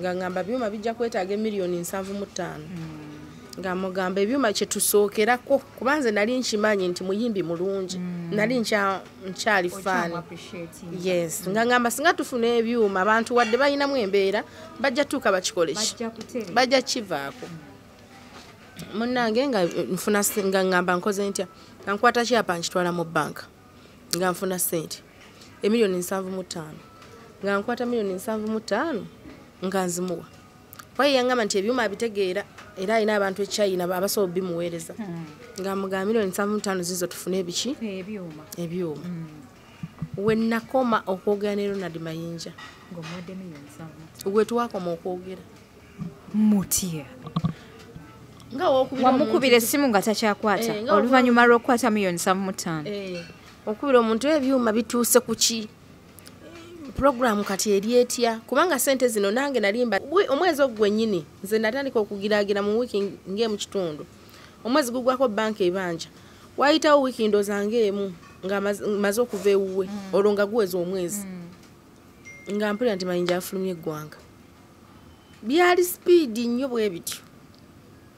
nga ngamba byuma bijja kwetaaga miliyoni 7.5 nga mugamba ebyuma kye tusookerako kubanze nali nkimanyi nti muyimbi mulungi nali nkyali fan yes nga ngamba singa tufuna ebyuma abantu wadde bayinamu embeera bajja tuuka bakikole bajja kivaako munnange nga nfuna nga ngamba nkoze ntya nga nkwata Chapa nkitwala mu banka nga nfuna sente emiliyoni 7.5 nga nkwata miliyoni 7.5 nga nzimuwa kwaye yangamba nti ebyuma bitegeera era ina abantu ekyayina abasobola bimuweereza nga mugamba miliyoni 7.5 zizo tufune ebiki ebyuma wennakoma okwogera ne Ronald Mayinja ng'omuwadde miliyoni 7 gwe twakoma okwogera mutya nga wamukubira essimu nga takyakwata oluvannyuma lw'okukwata miliyoni 7.5 okubira omuntu ebyuma bituuse ku ki program kati eri etya kubanga sente zino nange nalimba omwezi ogwennyini nze natandika okugiraagira mu wiki ng'emu kitundu omwezi gugwako banka ebanja wayitawo wiki ndozange emu nga maze okuva ewuwe olwo nga guweza omwezi nga mpulira nti Mayinja afulumye eggwanga byali speed nnyo bwe bityo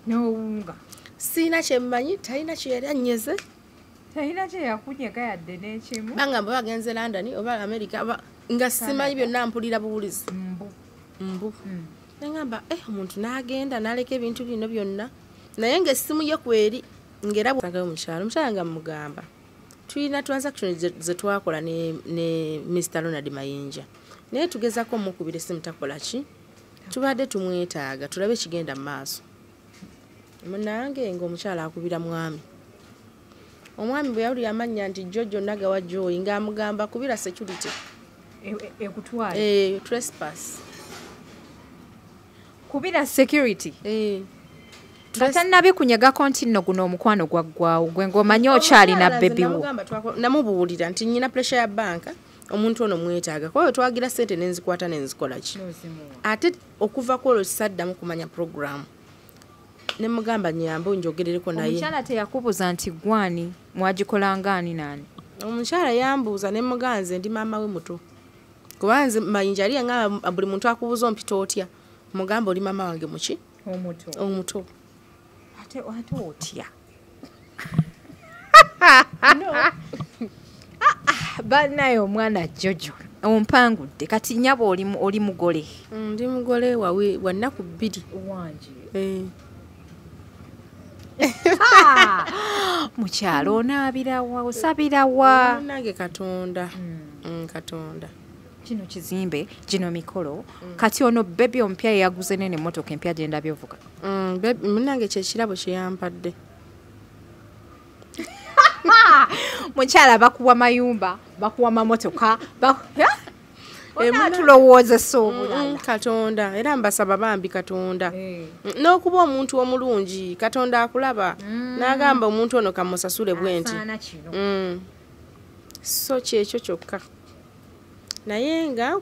n'owunga siina kyemmanyi talina kye yali annyeze talina kye yakunyega yadde n'ekimu bangamba bagenze London oba America nga simanyi byonna mpulira buwulizi mbu ngamba omuntu n'agenda n'aleka ebintu bino byonna naye ng'essimu ye kweri ng'era bwagayo omukyalo nga mugamba tulina transaction ze twakola ne Mr. Ronald Mayinja naye tugezako mukubira essimu takola ki tubadde tumwetaaga tulabe kigenda mu maaso munange ng'omukyala akubira mwami omwami bwe yawulira amannya nti Jojo nagawa Joy ng'amugamba kubira security ekutwala trespass kubira security batanabikunyegako nti nno guno omukwano gwaggwawo gwe ng'omanyi okyalina bebiwo namubuulira nti nnyina pressure ya banka omuntu ono mwetaaga kwayo twagira sente nenzikwata nenzikola ki ate okuva ku olwo sisaddamu kumanya programu ne mugamba nyambo njogerereko naye omukyala teyakubuza nti gwani mwagikolangani nani omukyala yambuuza ne muganze ndi maama we muto kubanze Mayinja ali nga buli muntu akubuza ompita otya mugamba oli maama wange muki omuto ate otya banaye omwana Jojo ompangudde kati nyabo oli mugole ndi mugole wawe wa nnaku 2 wanje mukyalo onaabirawa osabirawa nange Katonda Katonda kino kizimbe gino mikolo kati ono bebi ompya yaguze nene motoka empya genda byovuga munange kyekirabo kyeyampadde mukyala bakuwa mayumba bakuwa mamotoka tulowooza soobulala Katonda era mbasaba bambi Katonda n'okuba omuntu omulungi Katonda akulaba n'agamba omuntu ono kamusasule bwenti so kyekyo kyokka naye nga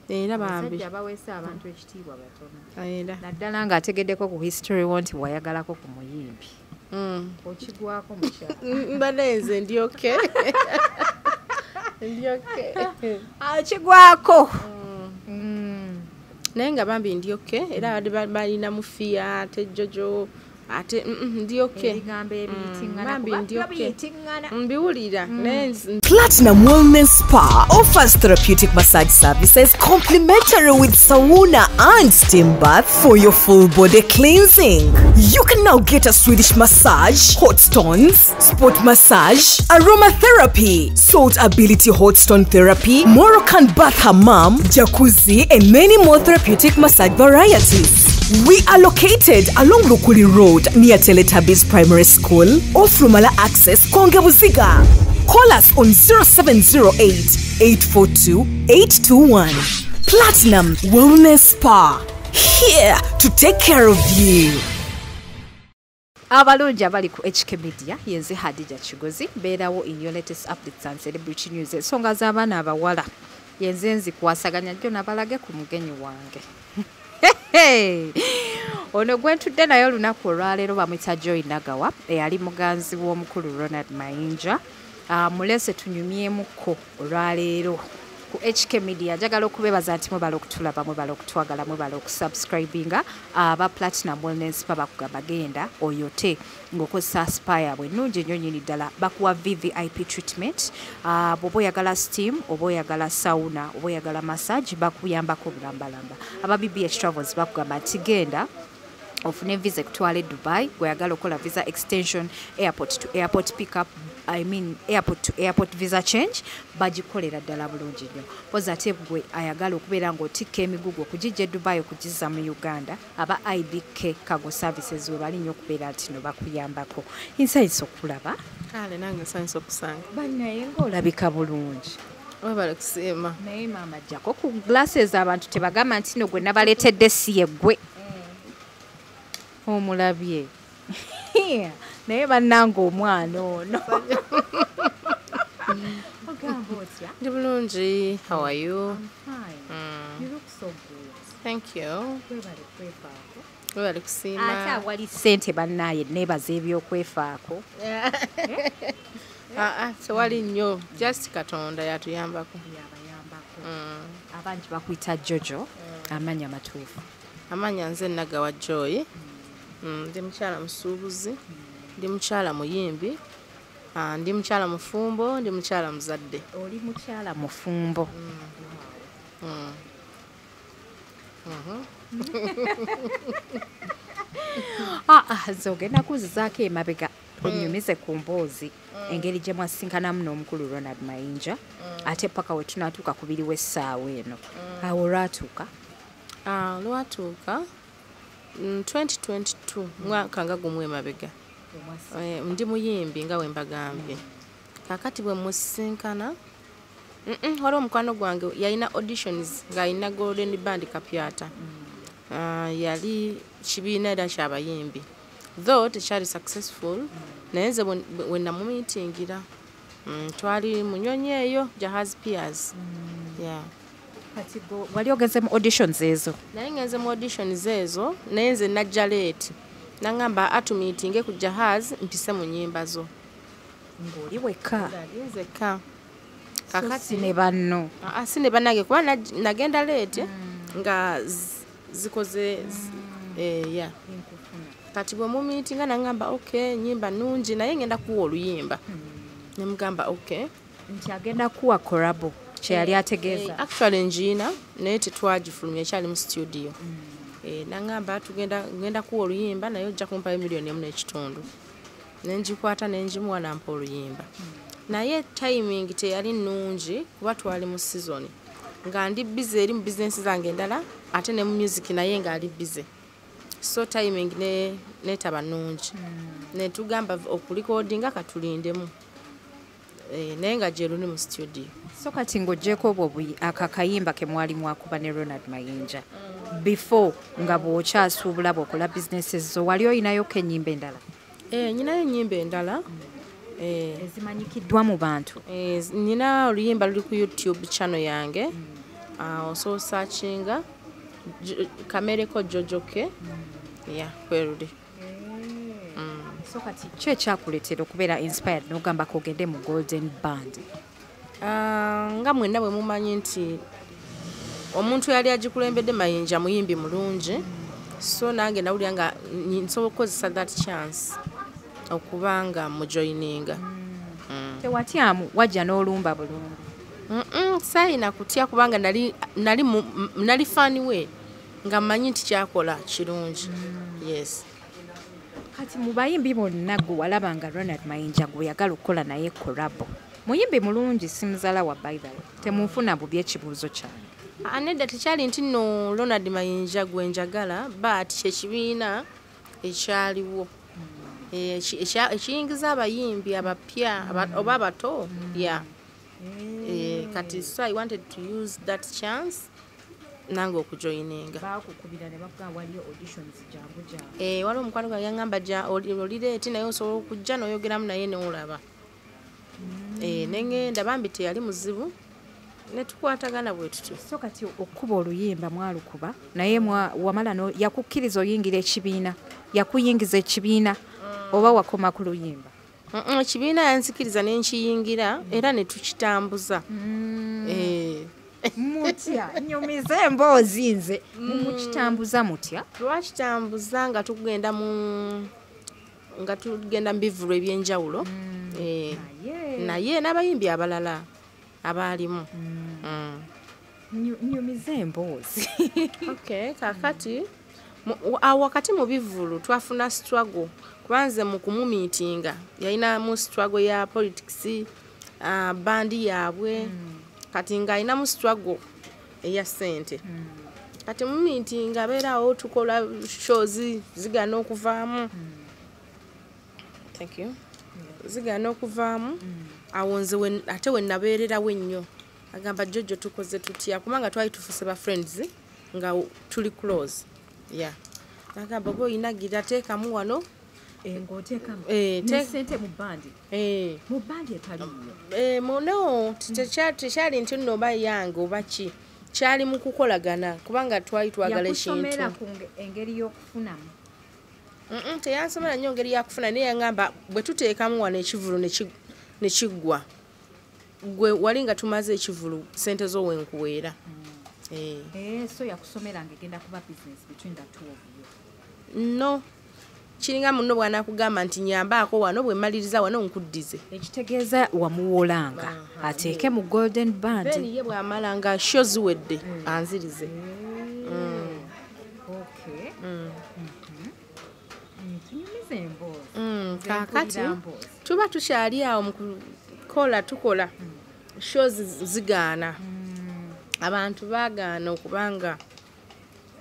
era bambi abaweesa abantu ekitiibwa batono naddala ng'ategeddeko ku history wo nti wayagalako ku muyimbi okigwako mukyala mbanenze ndi okay akigwako naye nga bambi ndi okay era balina mufiya ate Jojo ate ndi okay bambi ndi okay mbiwulira Platinum Wellness Spa offers therapeutic massage services complimentary with sauna and steam bath for your full body cleansing. You can now get a Swedish massage, hot stones, sport massage, aromatherapy, salt ability hot stone therapy, Moroccan bath hammam, jacuzzi, and many more therapeutic massage varieties. We are located along Lukuli Road near Teletubbies Primary School, off Rumala Access, Kongebuziga. Call us on 0708-842-821. Platinum Wellness Spa, here to take care of you. abalungi abali ku HK Media yenze Hadija Kigozi beerawo in your latest updates and celebrity news ensonga z'abaana abawala yenze nzikwasaganya jjo nabalage ku mugenyi wange ono gwentudde naye olunaku olwaleero bamwita Joy Nagawa eyali muganzi w'omukulu Ronald Mayinja mulese tunyumyemuko olwaleero ku HK Media njagala okubebaza nti mwebala okutulaba mwebala okutwagala mwebala okusubscribinga aba Platinum Wellness Spa bakugamba genda oyote ng'okozesa spa yaabwe ennungi nnyo nnyini ddala bakuwa VVIP treatment bw'oba oyagala steam oba oyagala sauna oba oyagala massage bakuyambako bulambalamba aba BBH Travels bakugamba nti genda ofune visa ekutwala e Dubai gweyagala okola visa extension airport to airport pickup airport to airport visa change bagikolera ddala bulungi nnyo pozi ate gwe ayagala okubeera ng'otikka emigugu okugijja e Dubai okugizza mu Uganda aba IBK cargo services we bali nnyo okubeera nti no bakuyambako nsanyusa okulaba kale nange nsanyusa okusanga bannaye ng'olabika bulungi webale kusiima naye maama jjako ku glasses abantu tebagamba nti no gwe nabaleetedde si ye ggwe omulabye naye bannanga omwana ono ogamba otya ndi bulungi how are you you look so good thank you webale kwefaako webale kusiima ate awali ssente bannaye neebaza ebyokwefaako tewali nnyo just katonda yatuyambako yabayambako abangi bakuyita Jojo amanya matuufu amanya nze nagawa Joy ndi mukyala musuubuzi ndi mukyala muyimbi ndi mukyala mufumbo ndi mukyala muzadde oli mukyala mufumbo nze ogenda kuzizaako emabega onyumize ku mboozi engeri gye mwasinkanamu n'omukulu Ronald Mayinja ate paka we tunaatuuka ku biri w'essaawa eno awo olwatuuka lwatuuka 2022 mwaka nga gumu emabega ndi muyimbi nga wembagambye kakati bwe musinkana wali omukwano gwange yalina auditions ng'alina golden band kapyata yali kibiina era kyabayimbi though tekyali successful naye nze we namumiitingira twali munyonyi eyo Jahaz Piers kati wali ogeze mu auditions ezo naye ngenze mu auditions ezo naye nze najja late nangamba atumiitinge ku Jahaz mpise mu nnyimba zo ng'oli wekka nzekka kakati ne banno sine bannange kuba nagenda late nga zikoze kati bwe mumiitinga nangamba okay nnyimba nnungi naye ngenda kuwa oluyimba nemugamba okay nti agenda kuwa korabo kyeyali ategeeza actually njiina naye tetwagifulumya ekyali mu studio nangamba ngenda kuwa oluyimba naye ojja kumpayo $1.5 nenjikwata nenjimuwa nampa oluyimba naye timing teyali nnungi kuba twali mu season nga ndi busy eri mu business zange endala ate ne mu music naye nga ali busy so timing netaba nnungi netugamba okulikodinga katulindemu naye nga gyeruni mu studio so kati ng'oggyeko obwo akakayimba ke mwali mwakuba ne Ronald Mayinja before nga bw'okyasuubula bw'okola businesses zo wali oyinayoko ennyimba endala nyinayo ennyimba endala ezimanyikiddwa mu bantu nina oluyimba luli ku YouTube channel yange so searchinga kamereko jojoke kweruli so kati ki ekyakuleetera okubeera inspired n'ogamba ko ogende mu golden band nga mwenna bwe mumanyi nti omuntu yali agikulembedde Mayinja muyimbi mulungi so nange nawulira nga nsobola okukozesa that chance okubanga mujoyininga tewatyamu wajja n'olumba bulungi sayina kutya kubanga nali fani we nga mmanyi nti kyakola kirungi yes kati mu bayimbi bonna gwe walaba nga Ronald Mayinja gwe yagala okukola naye korabo muyimbi mulungi simuzala wa by the way temunfuna bubi ekibuuzo kyange anedda tekyali nti no Ronald Mayinja gwe njagala but kyekibiina ekyaliwo ekiyingiza abayimbi abapya oba abato kati so I wanted to use that chance nange okujoyininga bakukubira ne bakugamba waliyo auditions jangu waliwo omukwano gwange yangamba olireeti naye osobola okujja n'oyogeramu naye newolaba nengenda bambi teyali muzibu netukwatagana bwe tutyo so kati okuba oluyimba mwalukuba naye wamala yakukkiriza oyingira ekibiina yakuyingiza ekibiina oba wakoma ku luyimba ekibiina yanzikiriza nenkiyingira era netukitambuza mutya nyumiza emboozi nze mukitambuza mutya twakitambuza nga tugenda mu bivulu ebyenjawulo naye n'abayimbi abalala abaalimu nyumiza emboozi okay kakati wakati mu bivulu twafuna struggle kubanze mu kumumiitinga yalinamu struggle ya politics bandi yaabwe kati nga alinamu struggle eya ssente kati mu meeting abeerawo tukola shows zigana okuvaamu thank you zigana okuvaamu awo nze ate we nabeererawo ennyo agamba Jojo tukoze tutya kubanga twali tufuse ba friends nga tuli close yeah agamba go inagira teekamu wano ng'oteekamu sente mu bandi etaliyo muno tekyali nti nno oba yange oba ki kyali mu kukolagana kubanga twali twagala ekintu yakusomera ku engeri y'okufunamu teyansomera nnyo engeri yakufuna naye yaŋŋamba bwe tuteekamu wano ekivulu ne kiggwa gwe wali nga tumaze ekivulu sente zo wenkuweera so yakusomera ng'egenda kuba business between the two of you no kiringa muno bw'anaakugamba nti nyambaako wano bwe mmaliriza wano nkuddize ekitegeeza wamuwolanga ateeke mu golden band then ye bw'amala nga sho ziwedde anzirize kaakati tuba tukyali awo mu tukola shows zigaana abantu baagaana okubanga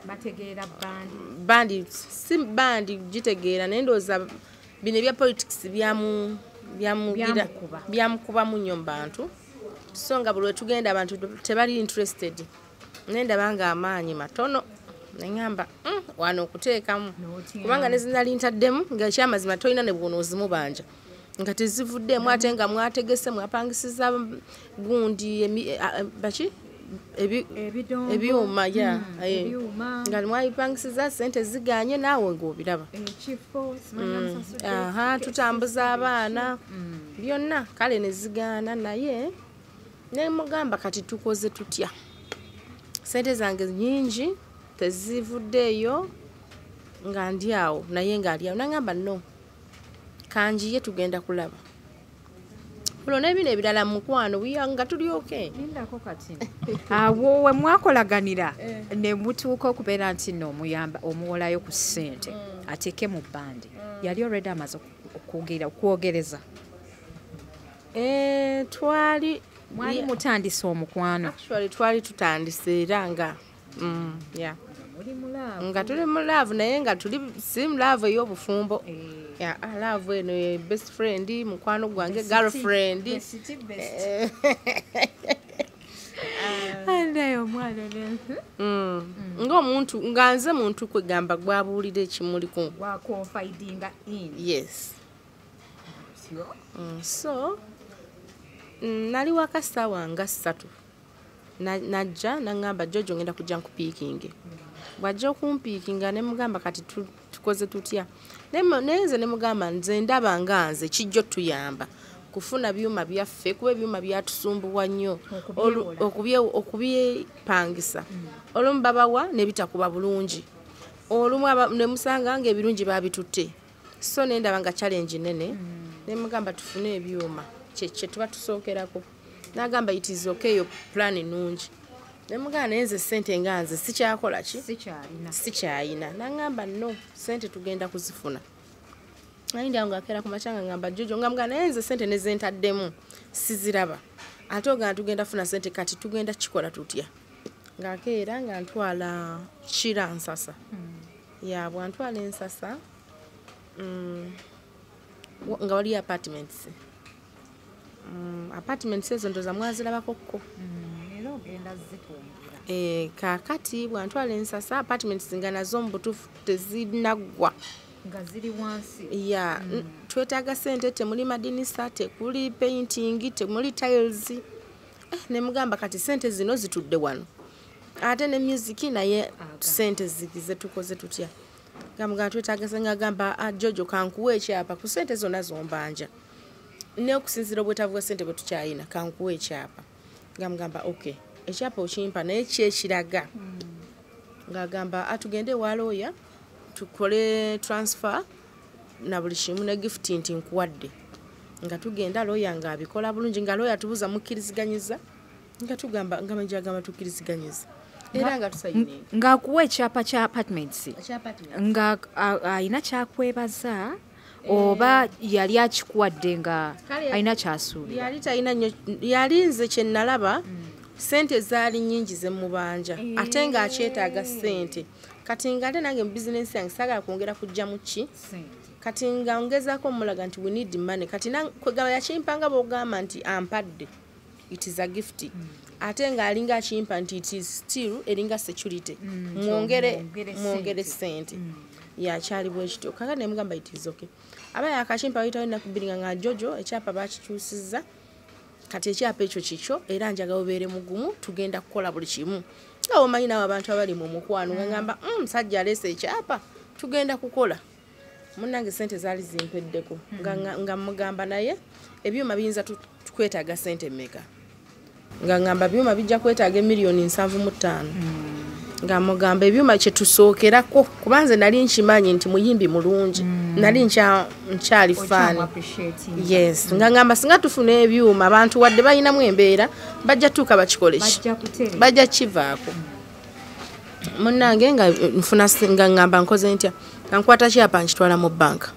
bategeera bandi si bandi gitegeera naye ndowooza bino ebya politics byamukubamu nnyo mu bantu so nga buli wetugenda abantu tebali interested naye ndaba nga amaanyi matono neŋŋamba wano okuteekamu kubanga nezinali ntaddemu nga ekyamazima tolina ne bwonoozimu banja nga tezivuddeemu ate nga mwategese mwapangisiza gundi baki ebyuma nga mwayipangisiza sente ziganye naawe ng'obiraba tutambuza abaana byonna kale ne zigaana naye nemugamba kati tukoze tutya sente zange nyingi tezivuddeeyo nga ndi awo naye ng'ali awo nagamba no kanjiye tugenda kulaba olwo n'ebino ebirala mukwano nga tuli oke lindako kati awo we mwakolaganira ne mutuuka okubeera nti no omuwolayo ku ssente ateeke mu bandi yali already amaze okwogereza twali mwali mutandise omukwano actually twali tutandise era nga nga tuli mu love naye nga tuli si love ey'obufumbo love eno best friend mukwano gwange girlfriend naye omwana ng'omuntu nga nze muntu kwegamba gwabuulira ekimuliku wakonfidinga in yes so nali waka ssaawa nga 3 najja naŋŋamba Jojo ngenda kujja nkupiikinge bw'ajja okumpiikinga ne mugamba kati tukoze tutya naye nze ne mugamba nze ndaba nga nze kijjo tuyamba kufuna byuma byaffe kuba ebyuma byatusumbuwa nnyo okubyepangisa olumu babawa ne bitakuba bulungi olumu ne musanga nga ebirungi babitutte so ne ndaba nga challenge nene ne mugamba tufune ebyuma kye tuba tusookerako n'agamba it is okay yo plan nungi ne mugamba naye nze ssente nga nze sikyakola ki sikyayina n'agamba no ssente tugenda kuzifuna naye ndi awo ng'akeera ku makyanga ngamba Jojo nga naye nze ssente ne ze ntaddemu siziraba ate ogamba tugenda funa ssente kati tugenda kikola tutya ng'akeera nga ntwala kira nsasa bwantwala ensasa nga waliyo apartments apartments ezo ndoza mwazirabakokko era ogenda zitumbula kaakati bwantwala ensasa apartments nga nazo mu butuufu tezinaggwa nga ziri wansi twetaaga ssente temuli madinisa tekuli painting temuli tiles ne mugamba kati ssente zino zitudde wano ate ne music naye ssente zigize tukoze tutya gamugamba twetaaga senga gamba Jojo kankuwa ekyapa ku ssente zonna zombanja ne okusinzira obwetaavu bwa ssente bwe tukyayina kankuwa ekyapa gamugamba okay ekyapa okimpa naye kyekiraga ng'agamba atugende wa lawyer tukole transfer na buli kimu ne gift nti nkuwadde nga tugenda lawyer ng'abikola bulungi nga lawyer tubuza mukkiriziganyiza nga tugamba nga Mayinja agamba tukkiriziganyiza era nga tusayine ng'akuwa ekyapa kya apartments nga ayina kyakwebaza oba yali akikuwadde nga ayina kyasuubira yali talina nnyo yalinze kye nalaba sente zaali nnyingi ze mubanja ate ng'akyetaaga sente kati nga ate nange mu bizinensi yange saagala kwongera kujja mu ki kati nga ngezaako omulaga nti we need money kati kwegaba yakimpanga bw'ogamba nti ampadde it is a gift ate ng'alinga akimpa nti it is still eringa security mwongere sente yakyali bwekityo kaka ne mugamba it is okay aba yakakimpa wayitawo ennaku bbiri nga Jojo ekyapa bakikyusizza kati ekyapa ekyo kikyo era njaga obeere mugumu tugenda kukola buli kimu nga omanyi naawe abantu abali mu mukwano nga ngamba musajja aleese ekyapa tugenda kukola munnange sente zaali zimpeddeko nga mugamba naye ebyuma biyinza tukwetaaga sente mmeka nga ngamba byuma bijja kwetaaga miliyoni 7.5 nga mugamba ebyuma kye tusookerako kubanze nali nkimanyi nti muyimbi mulungi nali nkyali faani yes nga ngamba singa tufuna ebyuma abantu wadde balinamu embeera bajja tuuka bakikoleki bajja kivaako munnange nga nfuna nga ngamba nkoze ntya nga nkwata kyapa nkitwala mu banka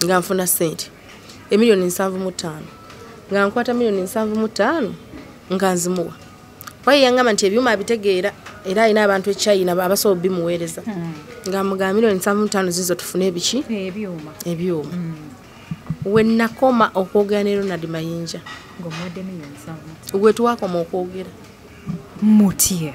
nga nfuna sente emiliyoni 7.5 nga nkwata miliyoni 7.5 nga nzimuwa kwaye yangamba nti ebyuma abitegeera era alina abantu ekyayina abasobola bimuweereza nga mugamba miliyoni 7.5 zizo tufune ebiki ebyuma we nakoma okwogera ne Ronald Mayinja ng'omuwadde miliyoni 7 gwe twakoma okwogera mutya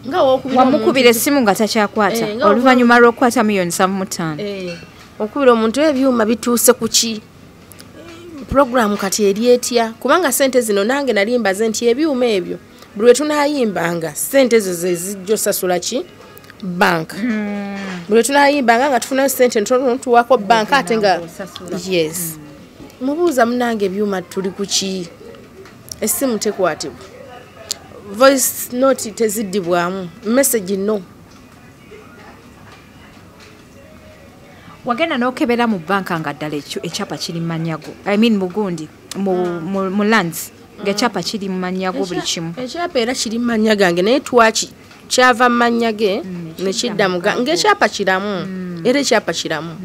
nga wamukubira essimu nga takyakwata oluvannyuma lw'okukwata miliyoni 7.5 okubira omuntu ebyuma bituuse ku ki programu kati eri etya kubanga sente zino nange nalimbaze nti ebyuma ebyo buli lwe tunayimbanga sente ezo ze zijja osasula ki banka buli lwe tunayimbanga nga tufunayo sente ntono tuwako banka ate nga yes mubuuza munange ebyuma tuli ku ki essimu tekwatibwa voice note teziddibwamu message no wagenda n'okebera mu banka nga ddala ekyapa kiri manyago mugundi mu lands ng'ekyapa kiri mu manyago buli kimu ekyapa era kiri mu manya gange naye kyava mu manya ge nekidda ng'ekyapa kiramu era ekyapa kiramu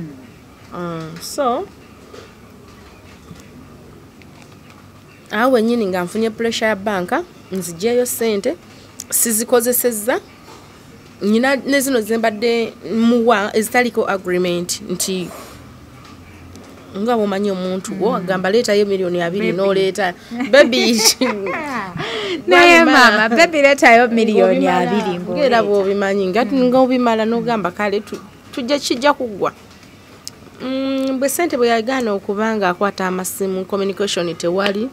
so awo wennyini nga nfunye pressure ya banka nzigyeyo sente sizikozesezza nyina ne zino zembadde muwa ezitaliko agreement nti nga bomanyi omuntu wo agamba leetayo miliyoni 2 n'oleeta baby naye mama baby leetayo miliyoni 2 ng'era bw'obimanyi nga obimala n'ogamba kale tujja kijja kuggwa bwe sente bwe yagaana okubanga akwata amasimu communication tewali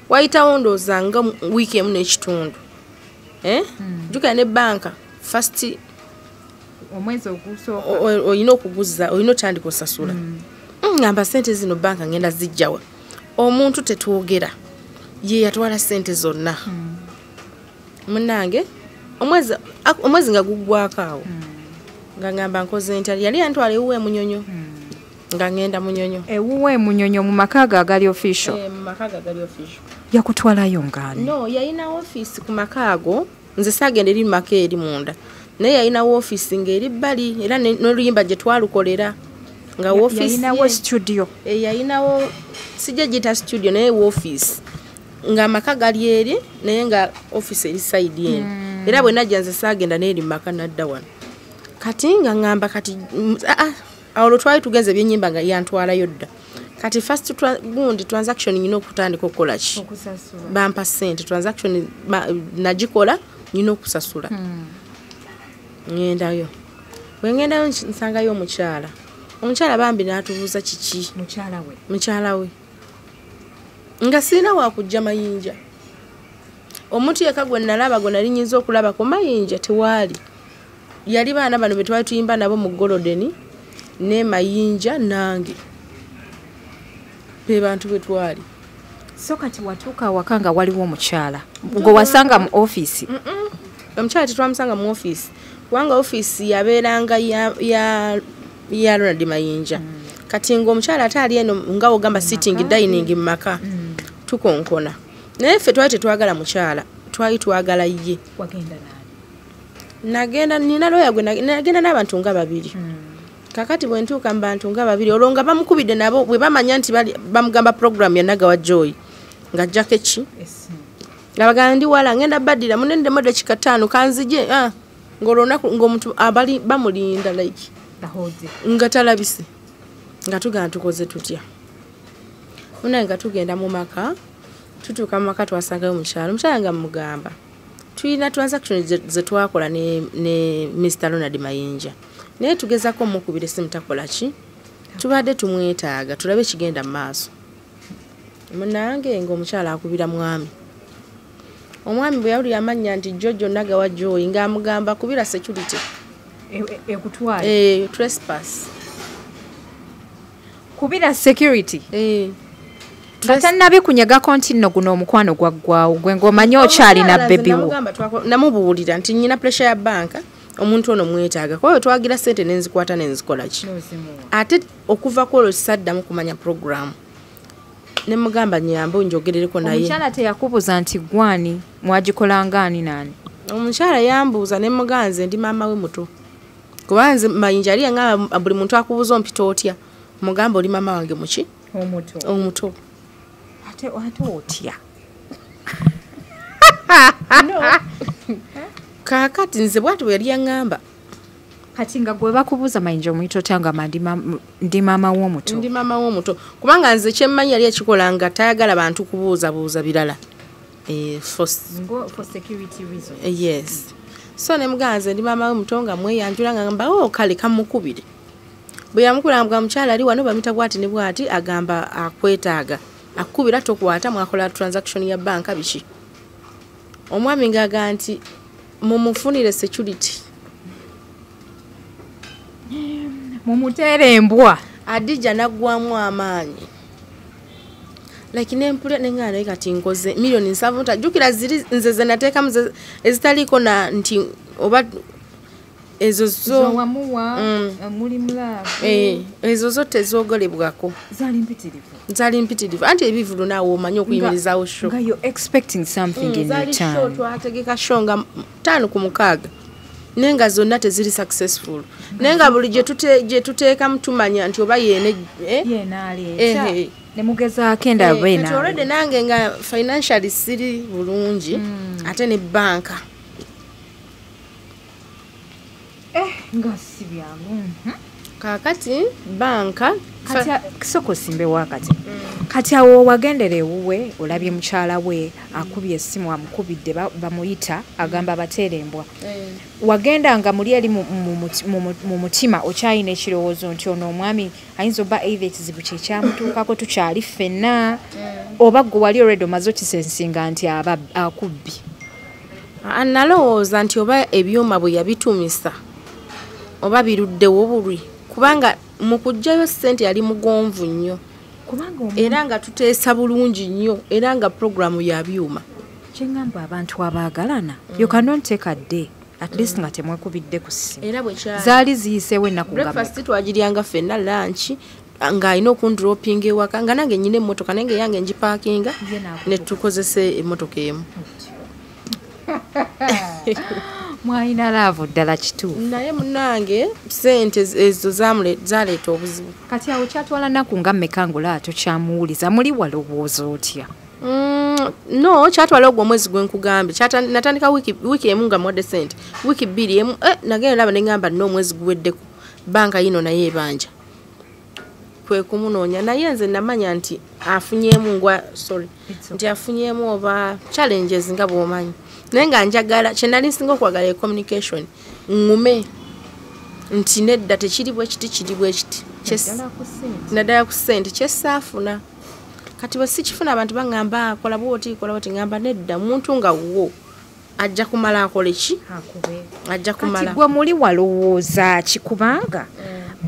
wayitawo ndowooza nga wiiki emu n'ekitundu jukira ne banka first omwezi ogusooka oyina okuguza oyina otandika osasula ngamba sente zino banka ngenda zijjawa omuntu tetwogera ye yatwala sente zonna munnange omwezi nga guggwako awo nga ngamba nkoze ntya yali yantwala ewuwe munyonyo nga ngenda munyonyo ewuwe munyonyo mu maka ge agali official mu maka ge agali official yakutwalayo ngaani no yayina office ku maka ago nze saagenda eri maka eri munda naye yayinawo office ng'eri bbali era n'oluyimba gye twalukolera nga yayinawo studio yayinawo sijja gita studio naye office nga maka gali eri naye nga office eri side eno era bwe najja nze saagenda n'eri maka nadda wano kati nga ngamba kati awo lwe twali tugenze ebyenyimba nga yantwalayo dda kati first gundi transaction nyina okutandika okukola ki bampa sente transaction nagikola nyina okusasula ngendayo bwengendayo nsangayo omukyala bambi n'atubuuza kiki mukyala we nga sirina wakujja Mayinja omuntu yeka gwe nalaba gwe nali nyinza okulaba ku Mayinja tewaali yali baana bano be twali tuyimba nabo mu Golodeni ne Mayinja nange be bantu bwe twali So kati watuuka wakanga waliwo omukyala ng'owasanga mu office? Omukyala tetwamusanga mu office kubanga office yabeeranga ya Ronald Mayinja. Kati ng'omukyala ate ali eno nga ogamba sitting dining mu maka tukonkona. Naye ffe twali tetwagala mukyala, twali twagala ye. Wagenda nani? Nagenda nina lawyer gwe nagenda n'abantu nga babiri. Kakati bwe ntuuka mu bantu nga babiri olwo nga bamukubidde nabo bwe bamanya nti bamugamba program ya Nagawa Joy ng'ajjako eki ngabagamba ndi wala ngenda baddira munende mode kikataano kanzije ng'olunaku ng'omuntu abali bamulinda like nga talabise nga tugenda tukoze tutya munaye nga tugenda mu maka tutuuka mu maka twasangayo omukyala nga mugamba tulina transaction ze twakola ne Mr. Ronald Mayinja naye tugezako mukubire simu takola ki tubadde tumwetaaga tulabe kigenda mu maaso munange ng'omukyala akubira mwami omwami bwe yawulira amannya nti Jojo Nagawa Joy ng'amugamba kubira security ekutwala trespass kubira security Katannabe kunyagako nti nno guno omukwano gwaggwawo gwe ng'omanyi okyalina bebiwo namubuulira nti nnyina pressure ya banka omuntu ono mwetaaga kwayo twagira sente nenzikwata nenzikola ki ate okuva ku olwo kisaddamu kumanya program ne mugamba nyambo njogerereko naye omukyala teyakubuza nti gwani mwagikolangani nani omukyala yambuuza ne Muganzi ndi maama we muto kubanze Mayinja ali nga buli muntu akubuza ompita otya mugamba oli maama wange muki omuto ate otya kakati nze bwatu yali yaŋŋamba kati nga gwe bakubuuza Mayinja omuyita otya ndi maama w'omuto ndi maama w'omuto kubanga nze kyemmanyi yali ekikola nga tayagala bantu kubuuzabuuza birala for security reasons yes so ne Muganzi ndi maama w'omuto nga mweyanjula nga ngamba kale kamukubire bwe yamukula nga mukyala ali wano bamita bwati ne bwati agamba akwetaaga akubira tokwata mwakola transaction ya banka biki omwami ngaga nti mumufunire security mumutere embwa Adija naggwamu amaanyi lakini empule nengana kati nkoze milioni 7 tajukira ziri nze ze nateekamu ezitaliko na nti oba ezo zo wa Muwa muri mulavu ezo zote zogolebwako zali mpitirivu anti ebivulu nawo omanyi okuyimirizawo show nga you expecting something in return show twategeka show nga 5 ku 6 nenga zonna teziri successful nenga buli je tuteeka mtumanya nti oba yene yenali ne mugeza akenda bena already nange nga financially siri bulungi ate ne banka ngasi byangu kakati banka kati soko simbe wakati kati awo wagendere wuwe olabye mukyala we akubye essimu amukubidde bamuyita agamba baterembwa wagenda nga muli ali mu mutima okyayina ekirowoozo nti ono omwami ayinza oba either ekizibu kye kyamutuukako tukyali ffenna oba gwe wali already omaze okisensinga nti aba akubbi nalowooza nti oba ebyuma bwe yabitumisa oba biruddewo bulwi kubanga mu kujjayo ssente yali mugonvu nnyo era nga tuteesa bulungi nnyo era nga programu ya byuma kyengamba abantu abaagalana you cannot take a day at least nga temwekubidde ku ssimu era bwe zaali ziyiseewo ennaku breakfast twagiryanga ffenna lunch nga alina okundropinga ewaka nga nange nnyina emmotoka nange yange ngipakinga ne tukozesa emmotoka emu mwayina laavu ddala kituufu naye munange sente ezo zaleeta obuzibu kati awo kyatwala nnaku nga mmeka ngulaato kyamuwuliza muli walowooza otya no kyatwala ogwo omwezi gwe nkugambye natandika wiiki emu nga mwadde sente wiiki 2 emu nagenda laba neŋŋamba nina omwezi guweddeko banka yino naye ebanja kwe kumunoonya naye nze namanya nti afunyeemu nti afunyeemu oba challenges nga bw'omanyi naye nga njagala kyenali nsinga okwagala communication ngume nti nedda tekiri bwe kiti kiri bwe kiti naddala ku ssente kyessaafuna kati bwe sikifuna abantu baŋŋamba akola bwoti ŋŋamba nedda muntu nga wo ajja kumala akole ki ajja kumala kati gwe muli walowooza ki kubanga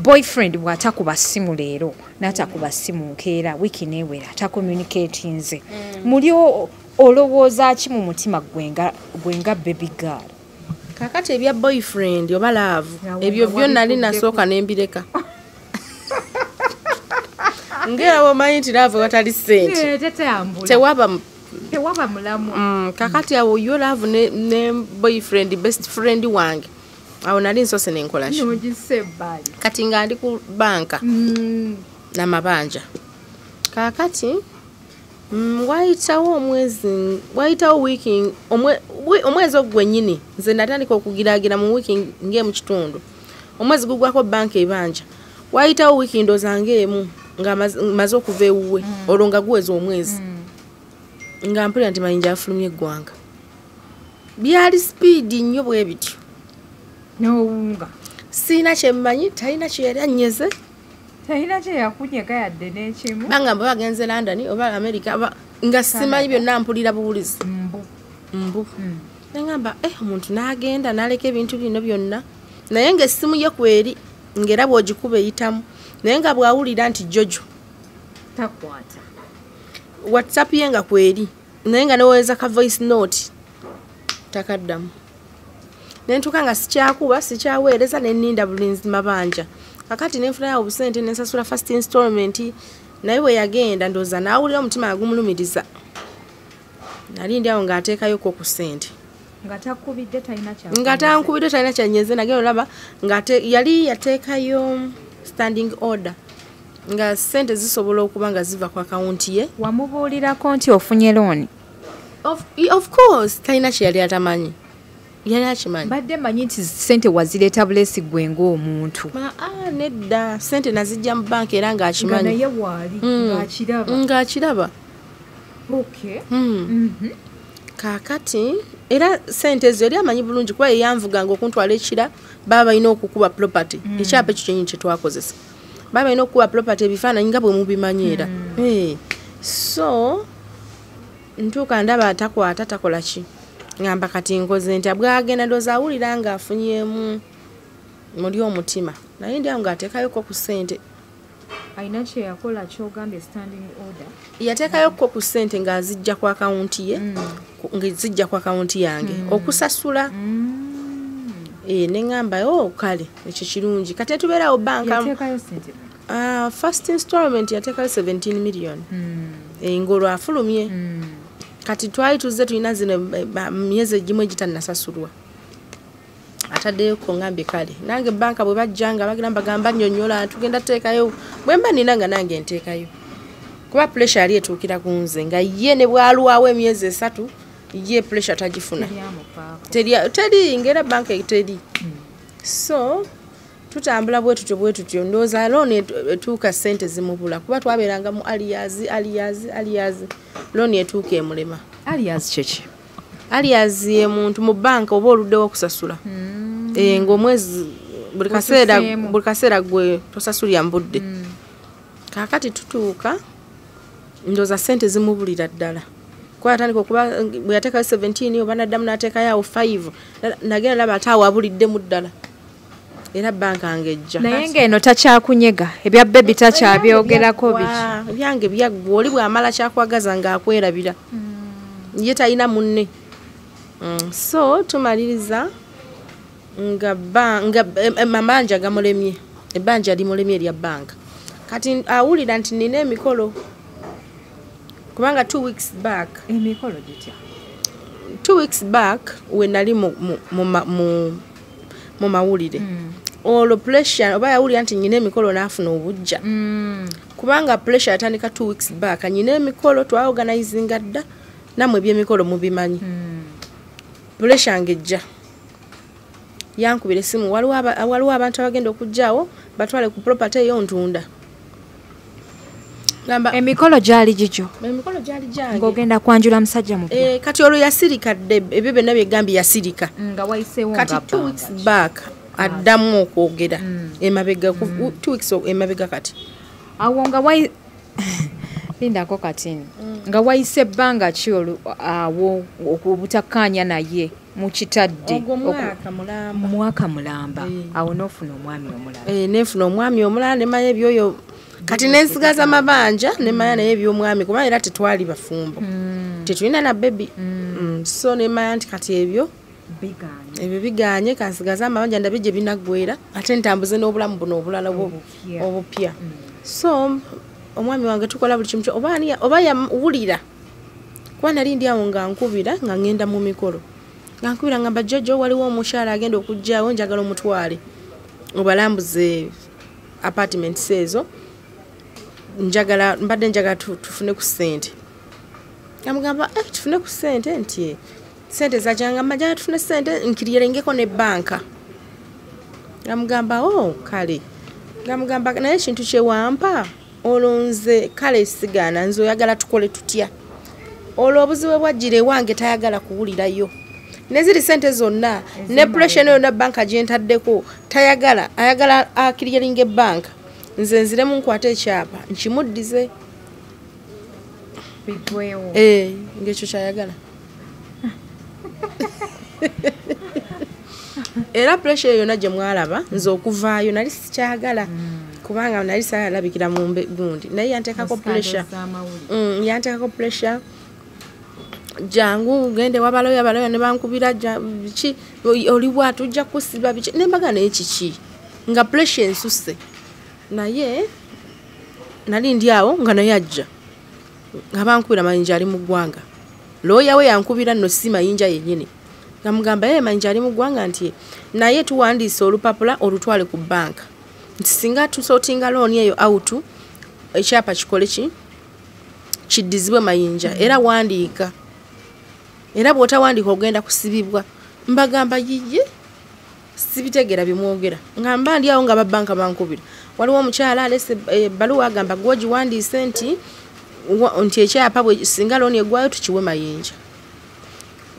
boyfriend bw'atakuba ssimu leero n'atakuba ssimu nkeera wiiki neewera takommunicatinze muli olowooza ki mu mutima gwenga baby girl kakati ebya boyfriend oba love ebyo byonna nali nasooka nembireka ngera womanyi nti love watali ssente tewaba mulamu kakati awo yo love ne boyfriend best friend wange awo nali nsose nenkola kati nga ndi ku banka n'amabanja kakati wayitawo wiiki omwezi ogwennyini nze natandika okugiraagira mu wiiki ng'emu kitundu omwezi gugwako banka ebanja wayitawo wiiki ndooza ng'emu nga maze okuva ewuwe olwo nga guweza omwezi nga mpulira nti Mayinja afulumye eggwanga byali sipiidi nnyo bwe bityo n'owunga siina kyemmanyi talina kye yali annyeze talina kye yakunyega yadde n'ekimu bangamba bagenze London oba America nga simanyi byonna mpulira buwulizi mbu nengamba omuntu n'agenda n'aleka ebintu bino byonna naye ng'essimu ye kweri ng'era bw'ogikuba eyitamu naye nga bw'awulira nti Jojo takwata WhatsApp ye nga kweri naye nga neweza ka voice note takaddamu nentuka nga sikyakuba sikyaweereza nenninda bulinzi mabanja kakati nenfunayo obusente nensasula first installment naye bwe yagenda ndooza n'awulira omutima agumulumiriza nali ndi awo ng'ateekayoko ku ssente nga tankubidde talina kyanyeze nagenda olaba yali yateekayo standing order nga ssente zisobola okuba nga ziva ku akawunti ye wamubuulirako nti ofunye looni of course talina kye yali atamanyi yali akimanyi badde manyi nti ssente wazireeta bulesi gwe ng'omuntu nedda ssente nazijja mu banka era ng'akimanyi naye waali ng'akiraba kaakati era ssente ezo yali amanyi bulungi kuba yeyanvuganga okuntwala ekira baba balina okukuba property ekyapa ekyo kyenyi kye twakozesa baba balina okukuba property ebifaananyi nga bwe mubimanyiera so ntuuka ndaba atakwata takola ki ngamba kati nkoze nti abwagenda ndooza awulira ng'afunyemu muli omutima naye ndi awo ng'ateekayoko ku ssente alina kye yakola kyogambye standing order yateekayoko ku ssente ng'azijja ku akawunti ye ng'ezijja ku akawunti yange okusasula neŋŋamba kale ekyo kirungi kati tubeerawo banka first installment yateekayo 17 million ng'olwo afulumye kati twali tuzze tulina zino myezi egimu egitannasasulwa ataddeyo ko ngambye kale nange banka bwe bajjanga bagamba nnyonnyola tugenda teekayo bwe mba nina nga nange nteekayo kuba pressure yali etuukira ku nze nga ye ne bwalwawo emyezi 3 ye pressure tagifuna teri ngera banka teri so tutambula bwe tutyo ndooza looni etuuka ssente zimubula kuba twabeeranga mu aliyazi looni etuuka emulema aliyazi ye muntu mu banka oba oluddewo okusasula ng'omwezi buli kaseera gwe tosasulya mbudde kaakati tutuuka ndooza ssente zimubulira ddala kuba atandika okuba bwe yateekayo 17 oba naddamu n'ateekayo awo 5 nagenda laba ate awo abuliddemu ddala era banka ngejja naye ng'eno takyakunyega ebya bebi takyabyogerako biki byange byaggwa oli bw'amala kyakwagaza ng'akwerabira ye talina munne so tumaliriza nga amabanja gamulemye ebbanja limulemye erya banka kati awulira nti nina emikolo kubanga 2 weeks back emikolo gitya 2 weeks back we nali mu mawulire olwo pressure oba yawulira nti nyina emikolo n'afuna obujja kubanga pressure yatandika 2 weeks back nyina emikolo twaorganizinga dda namwe ebyemikolo mubimanyi pressure ngejja yankubira essimu waliwo abantu abagenda okujjaawo batwale ku property eyo ntunda emikolo gyali gigyo gyange ng'ogenda kwanjula musajja mu kati olwo yasirika dde ebyo byonna byegambye yasirika nga wayiseewo kati 2 weeks back addamu okwogera emabega 2 weeks emabega kati awo nga lindako katini nga wayise ebbanga ki awo okubutakkaanya naye mukitadde ogwo mwaka mulamba awo n'ofuna omwami omulala nefuna omwami omulala nemanya ebyoyo kati nensigaza amabanja nemanya naye ebyomwami kuba era tetwali bafumbo tetulina na bebi so nemanya nti kati ebyo biganye kansigaza amabanja ndabe gye binagwera ate ntambuze n'obulamu buno obulala obupya so omwami wange tukola buli kimu oba yawulira kuba nali ndi awo nga nkubira nga ngenda mu mikolo nga nkubira ngamba Jojo waliwo omukyala agenda okujjaawo njagala omutwale obalambuze apartment ezo mbadde njagala tufune ku ssente amugamba tufune ku ssente nti sente zajanga majala tufune ssente nkiriyerengeko ne banka amugamba kale ngamugamba naye ekintu kyewampa olonze kale sigana nze oyagala tukole tutya olwo obuzibu bwajjira ewange tayagala kuwulirayo neziri sente zonna ne pressure yonna banka gyentaddeko tayagala ayagala akiriyeringa banka nze nziremu nkwate ekyapa nkimuddize ngekyo kyayagala era pressure yonna gye mwalaba nze okuvaayo nali sikyagala kubanga nali sayalabikira mu gundi naye yanteekako pressure jangu gende wabaloya ne bankubira biki oliwa tujja kusiba biki nembaga naye kiki nga pressure ensuse naye nali ndi awo nga naye ajja nga bankubira Mayinja ali mu ggwanga looya we yankubira nno si Mayinja yennyini ngamugamba Mayinja ali mu ggwanga nti naye tuwandiise olupapula olutwale ku banka nti singa tusootinga looni eyo out ekyapa kikole kiddizibwe Mayinja era wandiika era bw'otawandiika ogenda kusibibwa mbagamba yiye sibitegera bimwogera ngamba ndi awo nga babanka bankubira waliwo omukyala alese baluwa agamba gwogiwandiise nti ekyapa bwe singa looni eggwayo tukiwe Mayinja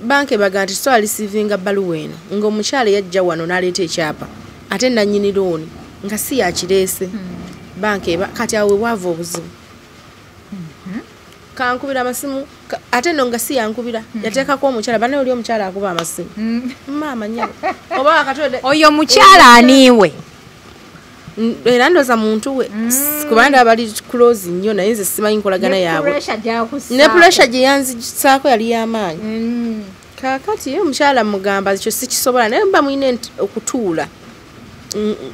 banka baga nti so alisivinga baluwa eno ng'omukyala yajja wano n'aleeta ekyapa ate nannyini looni nga si yakireese banka kati awo wava obuzibu kankubira amasimu ate no nga si yankubira yateekako omukyala bane oli omukyala akuba amasimu maama nyawe oba akatwede oyo mukyala aniwe era ndoza muntu we kubanda abali close nnyo naye nze simanyi nkolagana yaabwe ne pressure gye yanzisaako yali y'amaanyi kakati omukyala mugamba ekyo sikisobola naye mba mwine okutuula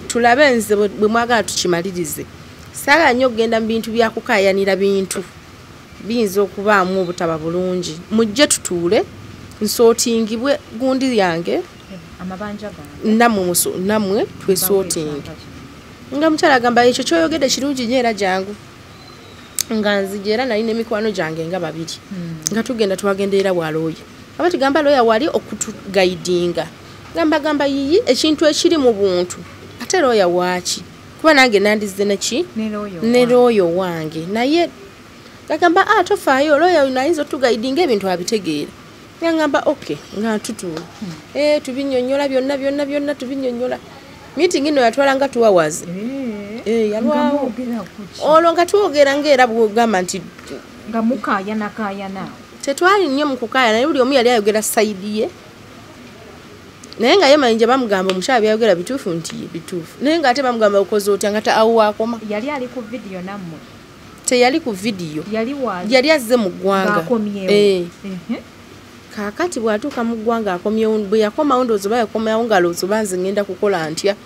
tulabe nze bwe mwagala tukimalirize saagala nnyo okugenda mu bintu byakukaayanira bintu biyinza okubaamu obutaba bulungi mujje tutuule nsootingibwe gundi yange namwe twesootingi nga mukyala agamba ekyo kyoyogedde kirungi nnyo era jangu nga nzija era nalina emikwano gyange nga babiri nga tugenda twagenderera bwalooya aba tugamba looya wali okutugayidinga gamba yiyi ekintu ekiri mu buntu ate looya waaki kuba nange nandize neki ne looyo wange naye gagamba tofaayo looya nayinza otugayidinga ebintu abitegeera ngamba okay nga tutuula tubinnyonnyola byonna tubinnyonnyola meeting ino yatwala nga 2 hours yalwawo olwo nga twogera ngaera bwogamba nti nga mukaayana tetwali nnyo mu kukaayana naye buli omu yali ayogera sayidi ye naye nga ye Mayinja bamugamba omukyala byayogera bituufu nti bituufu naye nga ate bamugamba okoze otya nga awo wakoma yali ali ku video nammwe teyali ku video yali azze mu ggwanga kakati bwatuuka mu ggwanga akomyewo bwe yakomawo ndowooza oba yakomawo ngalowooza oba nze ngenda kukola ntya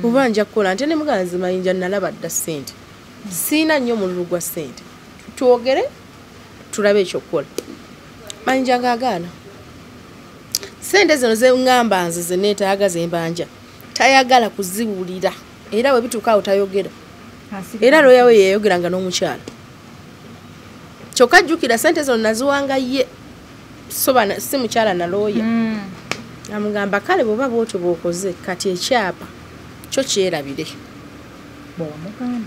oba nja kukola ntya ne Muganzi Mayinja nalaba dda ssente siina nnyo mululu gwa ssente twogere tulabe ekyokukola Mayinja ng'agaana ssente zino ze ŋŋamba nze ze neetaaga ze mbanja tayagala kuziwulira era bwe bituuka awo tayogera era looya we yeeyogeranga n'omukyala kyokka jjukira ssente zino naziwanga ye si mukyala na looya amugamba kale bw'oba bwotyo bw'okoze kati ekyapa kyo kyerabire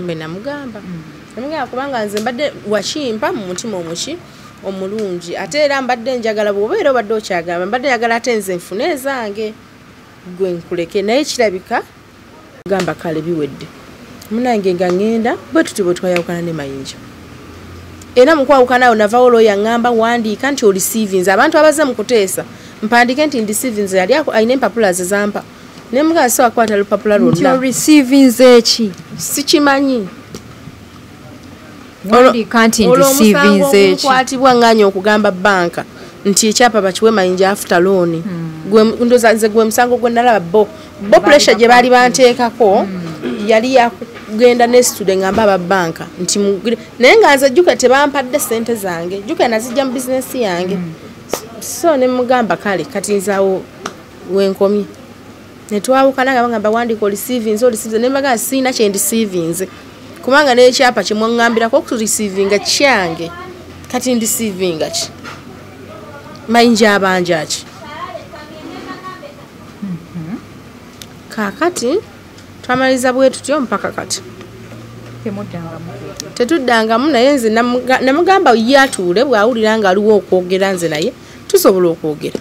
mbe namugamba kubanga nze mbadde wakimpa mu mutima omulungi ate era mbadde njagala bw'oba era obadde okyagamba mbadde njagala ate nze nfune ezange gwe nkuleke naye kirabika gamba kale biwedde munange nga ngenda bwe tuti bwe twayawukana ne Mayinja era mu kwawukana awo navaawo looya ngamba wandiika nti olisivings abantu abaze mu kuteesa mpandike nti ndisive nze yali ayina empapula ze zampa ne mugamba so akwata lupapula lwonna receiving zeki sikimanyi wandika nti ndisive zeki kwatibwa nganya okugamba banka nti ekyapa bakiwe Mayinja after loan ndoza nze gwe musango gwe nalaba bo pressure gye bali banteekako yali yakugenda ne student ngamba ba banka nti naye nga nze jjuka tebampadde sente zange jjuka nazijja mu business yange so ne mugamba kale kati nzaawo wenkomye ne twawukana nga bagamba wandiko receiving ne mbaga sina kye ndisivinze kubanga n'ekyapa kye mwangambirako okureceiving kyange kati ndisivinga ki Mayinja abanja ki kakati twamaliza bwe tutyo mpaka kati tetuddangamu naye nze namugamba yatuule bw'awulira nga aliwo okwogera nze naye tusobola okwogera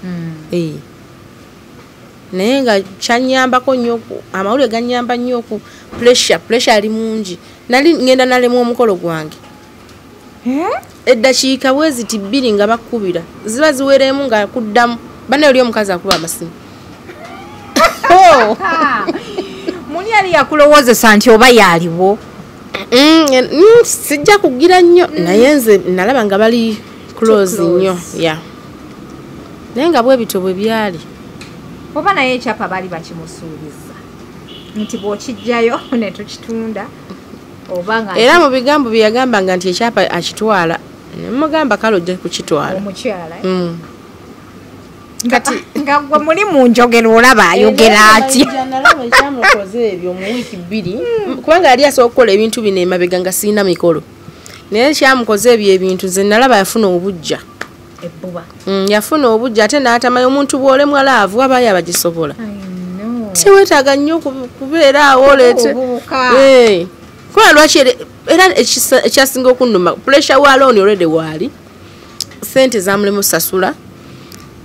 naye nga kyanyambako nnyo amawulire ganyamba nnyo ku pressure ali mungi nali ngenda nalemu omukolo gwange eddakiika bweziti 2 nga bakubira ziba ziweremu nga kuddamu bana oli omukazi akuba amasimu muli ali yakulowoozesa nti oba yaliwo sijja kugira nnyo naye nze nalaba nga bali close nnyo naye nga bwe bito bwe byali oba naye ekyapa baali bakimusuubiza nti bw'okijjayo ne tukitunda era mu bigambo bye yagambanga nti ekyapa akitwala nemugamba kale ojja kukitwala omukyala kati nga gwe muli mu njogero olaba ayogera atya nalaba ekyamukoze ebyo mu wiiki 2 kubanga yali asobola okukola ebintu bino emabega nga sirina mikolo naye ekyamukoze ebyo ebintu nze nalaba yafuna obujja ebbuba yafuna obujja ate n'atamanyi omuntu bw'olemwa laavu abayo abagisobola tiwetaaga nnyo kubeera awo oleete kuba lwaki era ekyasinga okunnuma pressure wa loan already waali sente zamulemu sasula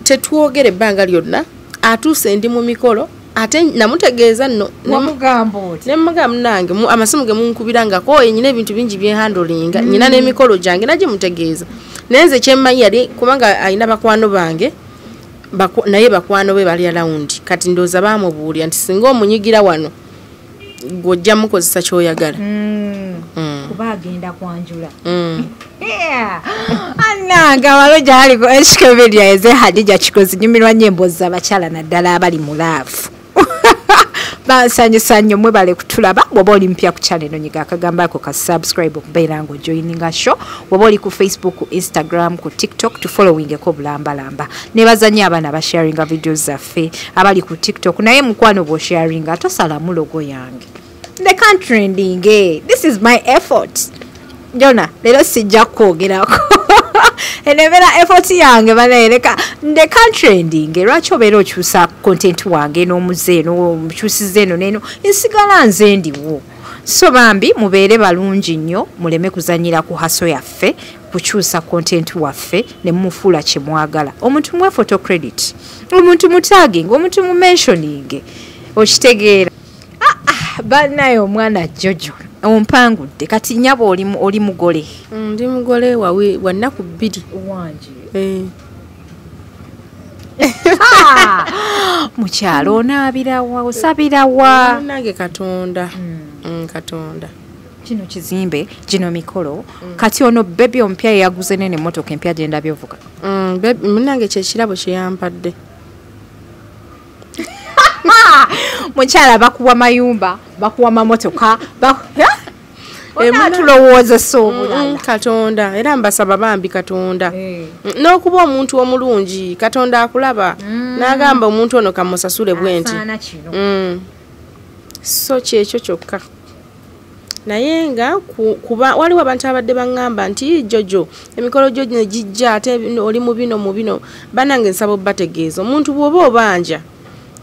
tetwogere ebbanga lyonna atuuse ndi mu mikolo ate namutegeeza nno nemugamba nange amasimu ge munkubirangako nyina ebintu bingi byehandolinga nyina n'emikolo gyange nagimutegeeza naye nze kyemmanyi yali kubanga alina bakwano bange naye bakwano be bali alawundi kati ndooza baamubuulira nti singa omunyigira wano gw'ojja mukozesa kyoyagala kuba agenda kwanjula ananga walo gyaliko ekikeberia eze Hadija kikozi nyumirwa nnyo emboozi z'abakyala naddala abali mu laafu bansanyusa nnyo mwebale kutulaba bw'oba oli mpya ku channel eno nyiga akagamba ako ka subscribe okubeera nga ojoininga show bw'oba oli ku Facebook, ku Instagram, ku TikTok tufollowingeko bulambalamba nebaza nnyo abaana basharinga videos zaffe abali ku TikTok naye mukwano bw'osharinga tosalamu logo yange they can't trending this is my effort Jona lero sijja kwogerako enebera effort yange banaereka the country ndinge lwaki obeera okyusa content wange n'omuze n'omukyusize eno neno ensigala nze ndiwo so bambi mubeere balungi nnyo muleme kuzanyira ku haso yaffe kukyusa content waffe ne mumufuula kye mwagala omuntu mwe photo credit omuntu mutagging omuntu mu mentioning okitegeera banaye omwana Jojo ompangudde kati nyabo oli mugole ndi mugole wa nnaku 2 wanje mukyalo onaabirawa osabirawa nange Katonda Katonda kino kizimbe gino mikolo kati ono bebi ompya yaguze nene motoka empya genda byovuga munange kyekirabo kyeyampadde mukyala bakuwa mayumba bakuwa mamotoka tulowooza soobulala Katonda era mbasaba bambi Katonda n'okuba omuntu omulungi Katonda akulaba n'agamba omuntu ono kamusasule bwenti so kyekyo kyokka naye nga kuba waliwo abantu abadde baŋŋamba nti Jojo emikolo gyo gino gijja ate oli mu bino banange nsaba obbategeeza omuntu bw'oba obanja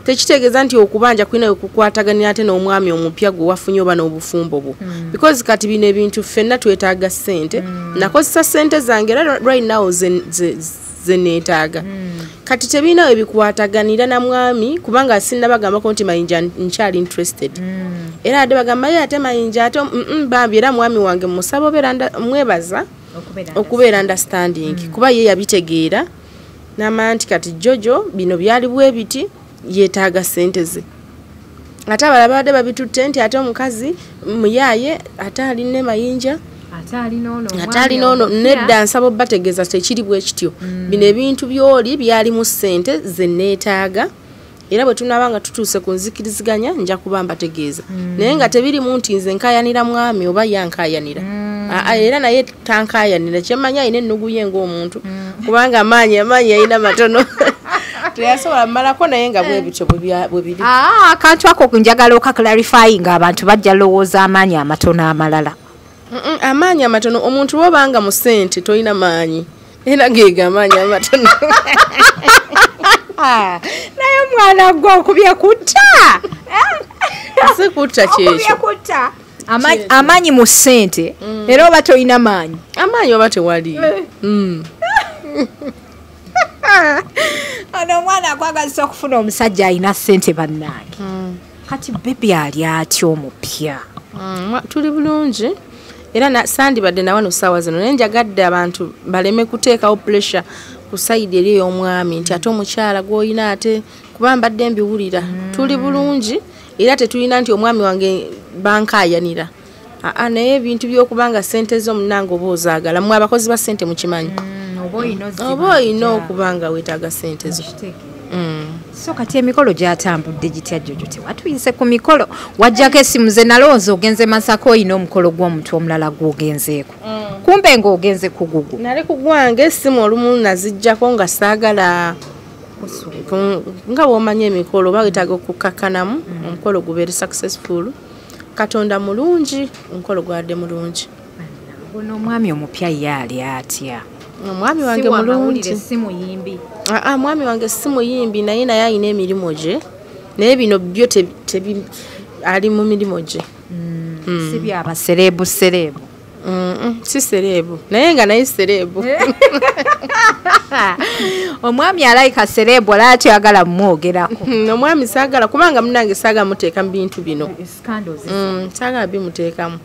tekitegeeza nti okubanja kulina okukwataganira ate n'omwami omupya gwe wafunye oba n'obufumbo bwo because kati bino ebintu ffenna twetaaga ssente nakozesa ssente zange right now ze neetaaga kati tebirina ebikwataganira na mwami kubanga sinnabagambako nti Mayinja nkyali interested era ate bagamba ye ate Mayinja ate bambi era mwami wange musaba obeera mwebaza okubeera understanding kuba ye yabitegeera n'amanya nti kati Jojo bino byali bwe biti yeetaaga ssente ze ate abalala babadde babitutte nti ate omukazi muyaaye ate aline Mayinja ate alina ono nedda nsaba bategeeza tekiri bwe kityo bino ebintu byoli byali mu ssente ze neetaaga era bwe tunaaba nga tutuuse ku nzikiriziganya nja kuba mbategeeza naye nga tebirimu nti nze nkaayanira mwami oba yankaayanira era naye tankaayanira kyemanya ayina ennugu ye ng'omuntu kubanga amaanyi yalina matono teyasobola mmalako naye nga bwe bityo bwe biri akantu ako njagala okaklarify nga abantu bajja lowooza amaanyi amatono amalala amaanyi amatono omuntu wobanga mu ssente tolina maanyi era geega amaanyi amatono naye omwana gwe okubye kutta si kutta kyekyo amaanyi mu ssente era oba tolina maanyi amaanyi oba tewali ono omwana akwagazisa okufuna omusajja alina ssente bannange kati bebi ali atya omupya tuli bulungi era sandibadde na wano ssaawa zino naye njagadde abantu baleme kuteekawo pressure ku sayidi eri ey'omwami nti ate omukyala gw'olina ate kuba mbadde mbiwulira tuli bulungi era tetulina nti omwami wange bankaayanira naye ebintu by'okubanga ssente z'omunange oba ozaagala mwe abakozi ba ssente mukimanyi oba olina okuba nga weetaaga ssente zo so kati emikolo gyatambudde gitya Jojo tewatuyise ku mikolo wajjako essimu ze nalowooza ogenze Masaka olina omukolo gw'omuntu omulala gw'ogenzeeko kumbe ng'ogenze ku gugu nali ku gwange essimu olumu naziggyako nga saagala nga bw'omanya emikolo oba wetaaga okukakkanamu omukolo gubeere successful Katonda mulungi omukolo gwadde mulungi ono omwami omupya ye ali atya omwami wange mulungi mwami wange si muyimbi naye alina emirimu gye naye bino byo ali mu mirimu gye si byaba serebu si serebu naye nga naye serebu omwami alayika serebu ala atyagala mumwogerako omwami saagala kubanga munange saagala muteeka mu bintu bino saagala bimuteekamu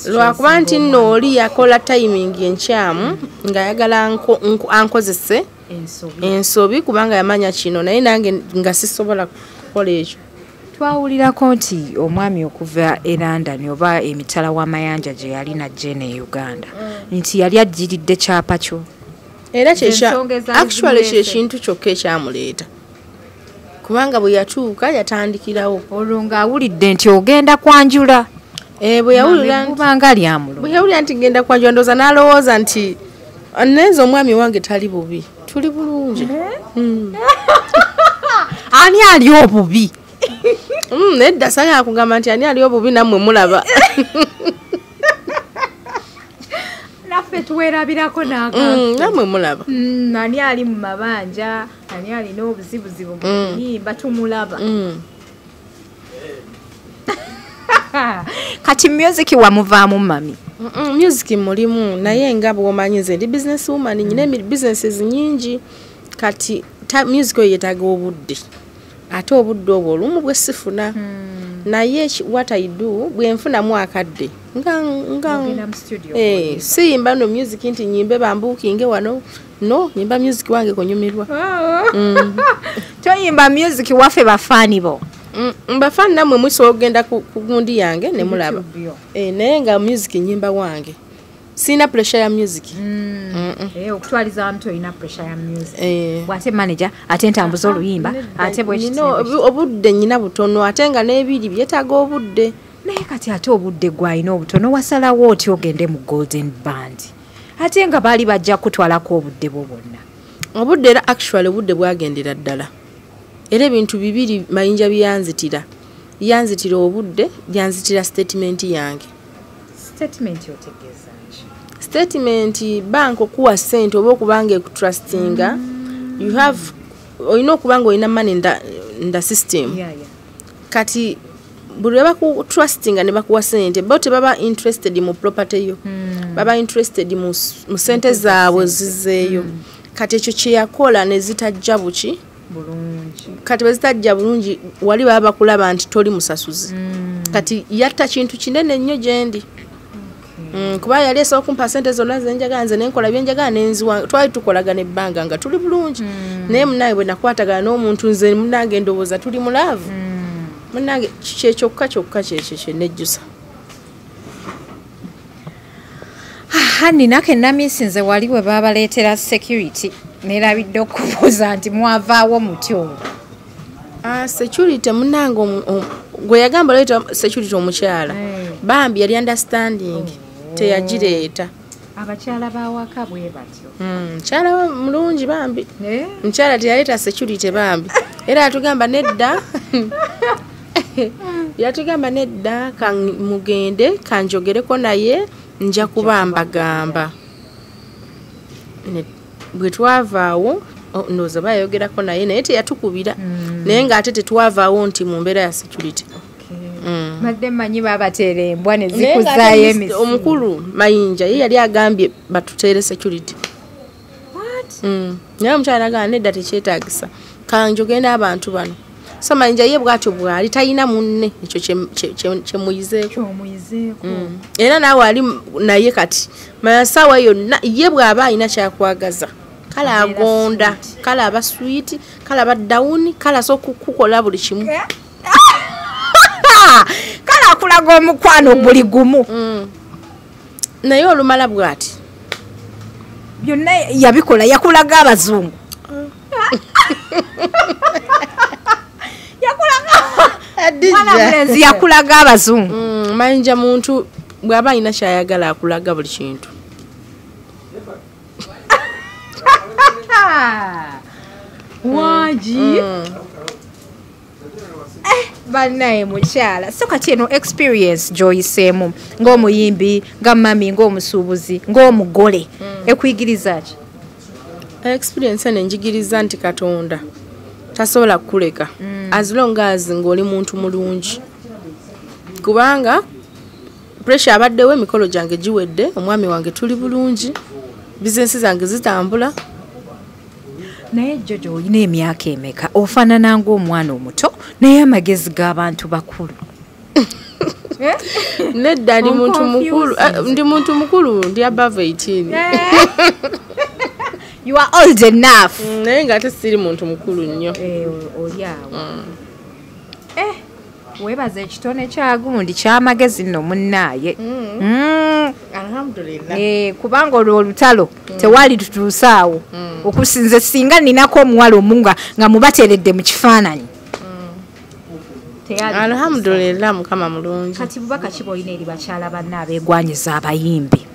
lwakuba nti nno oli yakola timing enkyamu ng'ayagala ankozese ensobi kubanga yamanya kino naye nange nga sisobola kukola ekyo twawulirako nti omwami okuva e London oba emitala wa Mayinja gye yali najje ne Uganda nti yali ajjiridde Chapa kyo era actually kyekintu kyokka ekyamuleeta kubanga bwe yatuuka yatandikirawo olwo ng'awulidde nti ogenda kwanjula bwe yawulira nti ngenda kwanjula ndooza n'alowooza nti neza omwami wange tali bubi tuli bulungi ani ali obubi nedda saagala kugamba nti ani ali obubi nammwe mulaba naffe tuwerabirako nammwe mulaba ani ali mu mabanja ani alina obuzibuzibu mu nyimba tumulaba kati music wamuvaamu mami music mulimu naye nga bw'omanyi nze ndi business woman nyina businesses nyingi kati music oyo yeetaaga obudde ate obudde obwo olumu bwe sifuna naye what I do bwe nfunamu akadde siyimba no music nti nyimbe bambuukinge wano no nyimba music wange kunyumirwa toyimba music waffe bafaani bo mbafaani nammwe musobola okugenda ku gundi yange ne mulaba naye nga music nyimba wange sina pressure ya music okutwaliza abantu olina pressure ya music bw'ate manager ate ntambuza oluyimba ate obudde nyina butono ate nga n'ebiri byetaaga obudde naye kati ate obudde gwalina obutono wasalawo oti ogende mu Golden Band ate nga baali bajja kutwalako obudde bwo bwonna obudde era actually obudde bwagendera ddala era ebintu bibiri Mayinja yanzitira obudde yanzitira statement yange statement bank okuwa ssente oba okubanga ekutrustinga you have olina okubanga olina money nda system kati buli lwe bakutrustinga ne bakuwa ssente bo tebaba interested mu property yo baba interested mu ssente zaabwe zizeeyo kati ekyo kyeyakola ne zitajja buki kati bwe zitajja bulungi wali baba bakulaba nti toli musasuzi kati yatta kintu kinene nnyo gyendi kuba yali esooka kumpa sente zonna zenjagala nze nenkola byenjagala nenziwa twali tukolagana ebbanga nga tuli bulungi naye munange bwe nakwatagana n'omuntu nze munange ndowooza tuli mulaavu munange kyekyo kyenejjusa hani nake naminsinze wali bwe babaleetera security nerabidde okubuuza nti mwavaawo mutyo security munange gwe yagamba leeta security omukyala bambi yali understanding teyagireeta abakyala bawaka bwe batyo mukyala mulungi bambi mukyala teyaleeta security bambi era atugamba nedda yatugamba nedda mugende kanjogereko naye nja kubambagamba bwe twavaawo ndowooza bayogerako naye teyatukubira naye ng'ate tetwavaawo nti mu mbeera ya security madde manyi babateera embwa ne zikuzaayo emisi omukulu Mayinja ye yali agambye batuteere security naye omukyala agamba nedda tekyetaagisa kanjogere n'abantu bano so Mayinja ye bwatyo bwali talina munne ekyo kyemuyizeeko era naawe ali naye kati masawa yonna ye bw'aba alina kyakwagaza kale agonda kale aba sweet kale aba dawuni kale asobola okukola buli kimu kale akulaga omukwano buli gumu naye olumala bw'ati byonna yabikola yakulaga abazungu yakulaga abazungu Mayinja muntu bw'aba alina kyayagala akulaga buli kintu wangi banaye mukyala so kati eno experience gyoyiseemu ng'omuyimbi nga mami ng'omusuubuzi ng'omugole ekuyigiriza ki experience eno njigiriza nti Katonda tasobola kukuleka as long as ng'oli muntu mulungi kubanga pressure abaddewo emikolo gyange giwedde omwami wange tuli bulungi bizinesi zange zitambula naye Jojo olina emyaka emeka ofaanana ng'omwana omuto naye amagezi g'abantu bakulu nedda ndi muntu mukulu ndi above 18 you are old enough naye nga ate siri muntu mukulu nnyo oli awo webaza ekitone kyagundi kyamagezi nno munnaaye alhamdulillah kubanga olwo olutalo tewali tutuusaawo okusinze singa ninako omuwala omunga nga mubateeredde mu kifaananyi alhamdulillah mukama mulungi kati bubaka ki bwolina eri bakyala banne abeegwanyiza abayimbi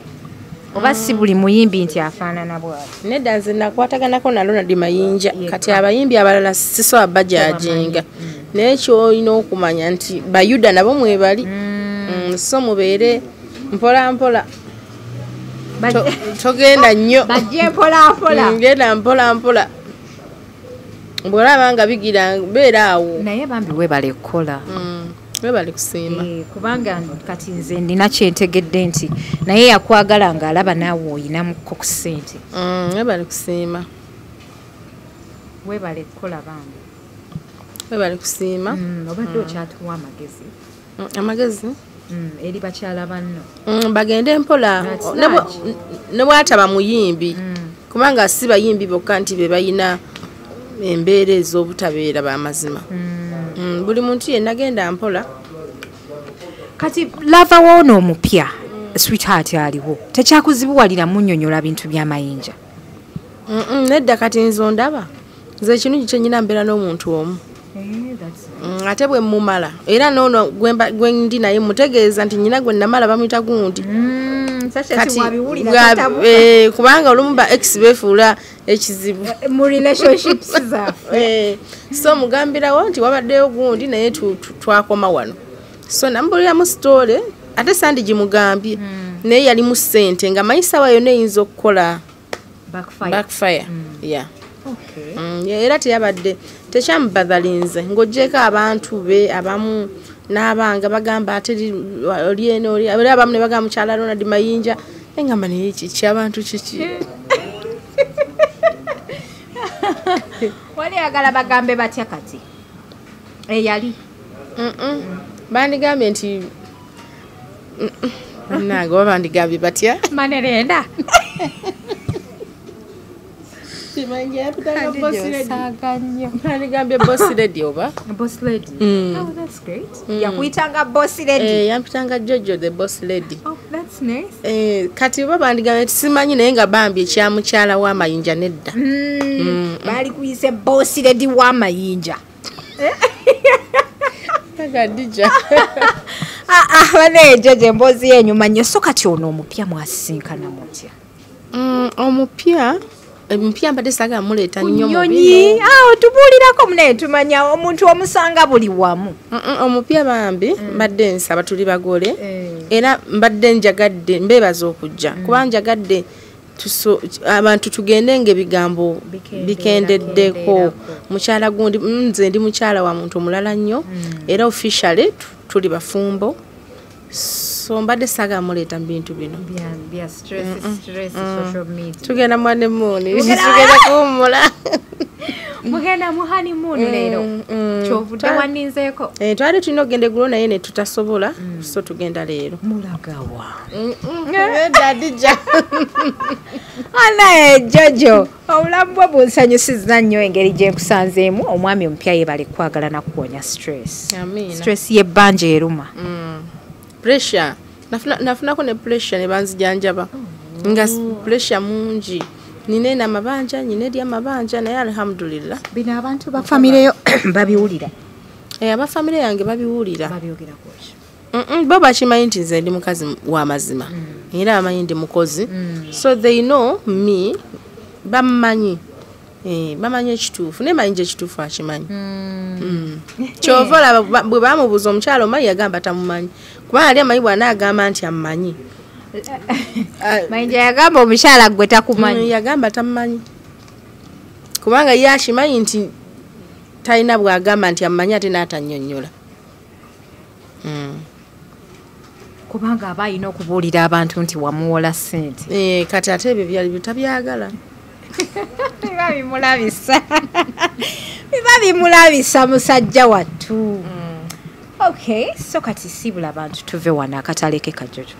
oba si buli muyimbi nti afaanana bwati nedda nze nakwataganako na Ronald Mayinja kati abayimbi abalala sisobola bajajinga naye kyolina okumanya nti bayuda nabo mwebali so mubeere mpola togenda nnyo bajje mpola ngenda mpola bw'olaba nga bigira beera awo naye bambi webale kukola webale kusiima kubanga kati nze ndina kyentegedde nti naye yakwagala ng'alaba naawe oyinamuko ku ssente webale kusiima webale kukola bambi webale kusiima obadde okyatuwa amagezi eri bakyala banno bagende mpola ne bwataba muyimbi kubanga si bayimbi bokka nti be bayina embeera ez'obutabeera b'amazima buli muntu yenna genda mpola kati lava woono omupya sweetheart aliwo tekyakuzibuwalira munnyonnyola bintu bya Mayinja nedda kati nzo ndaba nze ekirungi kyenyina mbeera n'omuntu omu ate bwe mumala era noono gwe ndi naye mutegeeza nti nyina gwe namala bamuyita gundi kubanga olumu ba ex befuula ekizibu mu relationships zaffe so mugambirawo nti wabaddeyo gundi naye twakoma wano so namubuliramu sitole ate sandi gimugambye naye yali mu ssente nga mayisawa yonna eyinza okukola backfire era teyabadde tekyamubadhalinze ng'oggyeko abantu be abamu n'abanga bagamba ate oli eno oli abamu ne bagamba mukyala Ronald Mayinja engamba naye ky'abantu kiki wali agala bagambe batya kati eyali bandigambye nti nange babandigambye batya manerenda simanyi yapitanga bandigambye boss lady oba boss lady. Oh, that's great. Yakuyitanga boss lady. yampitanga Jojo the boss lady. Oh, that's nice. Kati babandigambye tisimanyi naye nga bambi ekyamukyala wa Mayinja nedda. Bali kuyise boss lady wa Mayinja. Tagadija. Bane Jojo mbozi yenyu manyo so kati ono omupya mwasinkana mutya. Omupya mbadde saga muleeta nnyo munyonyi. Tubulirako mune tumanya omuntu omusanga buli wamu. Omupya bambi mbadde nsaba tuli bagole era mbadde njagadde mbebaza okujja kuba njagadde abantu tugende ng'ebigambo bikendeddeko mukyala gundi nze ndi mukyala wa muntu omulala nnyo era officially tuli bafumbo so mbadde saga muleeta mu bintu bino bya stress social media tugenda mwane muni tugenda kuwumula mugenda mu honeymoon leero kyovudde waninzeeko twali tulina okugenda eggulo naye ne tutasobola so tugenda leero mulagawa dadija anaye Jojo obulamu bwe bunsanyusiza nnyo engeri gye nkusanzeemu omwami omupya yebale kwagala nakuwonya stress yebbanja eruma pressure nafunako ne pressure ne banzijanjaba nga pressure mungi nina n'amabanja nina eri amabanja naye alhamdulillah bino abantu ba family yo babiwulira aba family yange babiwulira babyogera bo bakimanyi nti nze ndi mukazi wa mazima era bamanyi ndi mukozi so they know me bamanyi bamanyi ekituufu naye Mayinja ekituufu akimanyi kyova olaba bwe bamubuuza omukyalo omanyi yagamba tamumanyi kuba ali amanyi bw'anaagamba nti amumanyi Mayinja yagamba omukyala gwe takumanyi yagamba tamumanyi kubanga ye akimanyi nti talina bw'agamba nti amumanyi ate n'atannyonnyola kubanga aba alina okubuulira abantu nti wamuwola ssente kati ate ebyo byali bitabyagala biba bimulabisa musajja wattu okay so kati sibula abantu tuve wano akatale ke Kajojo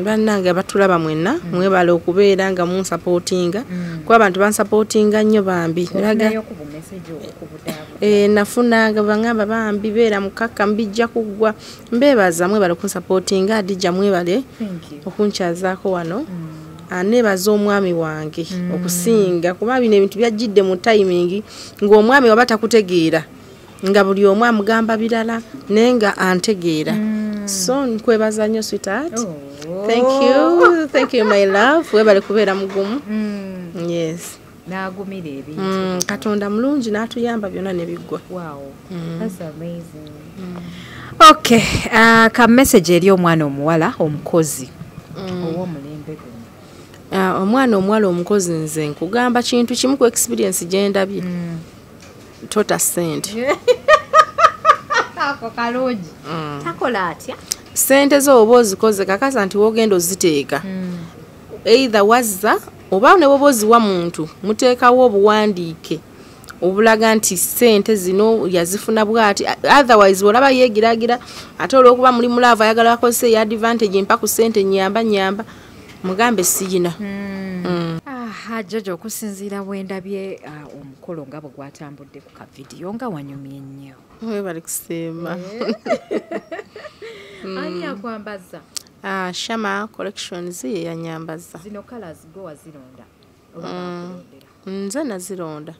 bannange abatulaba mwenna mwebale okubeera nga munsupportinga kuba abantu bansupportinga nnyo bambi nafunanga bangamba bambi beera mukakka mbijja kuggwa mbebaza mwebale kunsupportinga adijja mwebale okunkyazaako wano nebaza omwami wange okusinga kuba bino ebintu byajjidde mu timing ng'omwami waba takutegeera nga buli omu amugamba birala naye nga antegeera so nkwebaza nnyo sweetheart thank you my love webale kubeera mugumu yes n'agumira ebintu Katonda mulungi n'atuyamba byonna ne biggwa that's amazing okay ka message eri omwana omuwala omukozi ow'omulembe guno omwana omuwala omukozi nze nkugamba kintu kimu ku experience gye ndabye tota sente ako kalungi takola atya sente zo oba ozikoze kakasa nti wogenda oziteeka either wazza oba ne woba oziwa muntu muteekawo obuwandiike obulaga nti sente zino yazifuna bwati otherwise olaba yeegiragira ate olw'okuba muli mulava ayagala bakozesa eya advantage mpa ku sente nyamba mugambe siyina Jojo okusinziira bwendabye omukolo nga bwe gwatambudde ku ka vidiyo nga wanyumye nnyo webali kusiima ani akwambaza Shama collections ye yanyambaza zino colors go wazironda nze nazironda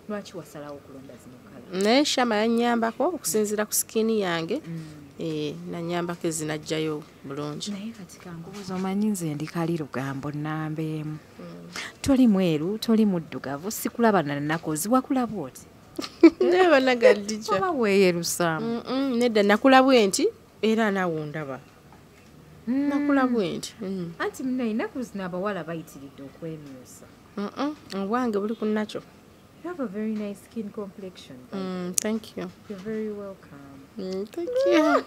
lwaki wasalawo okulonda zino colors naye Shama yanyambako okusinziira ku skini yange nanyambako ezinajjayo bulungi naye kati kangubuuza omanyi nze ndi kali lugambo nnambeemu toli mweru toli muddugavu sikulaba na nnaku oziwakulaba oti naye banagadija oba weeyerusamu nedda nakulabwe nti era naawe ondaba nakulabwe nti anti muna ennaku zino abawala bayitiridde okwemyusa obwange buli ku nakyo. You have a very nice skin complexion. Thank you. You're very welcome. Thank you.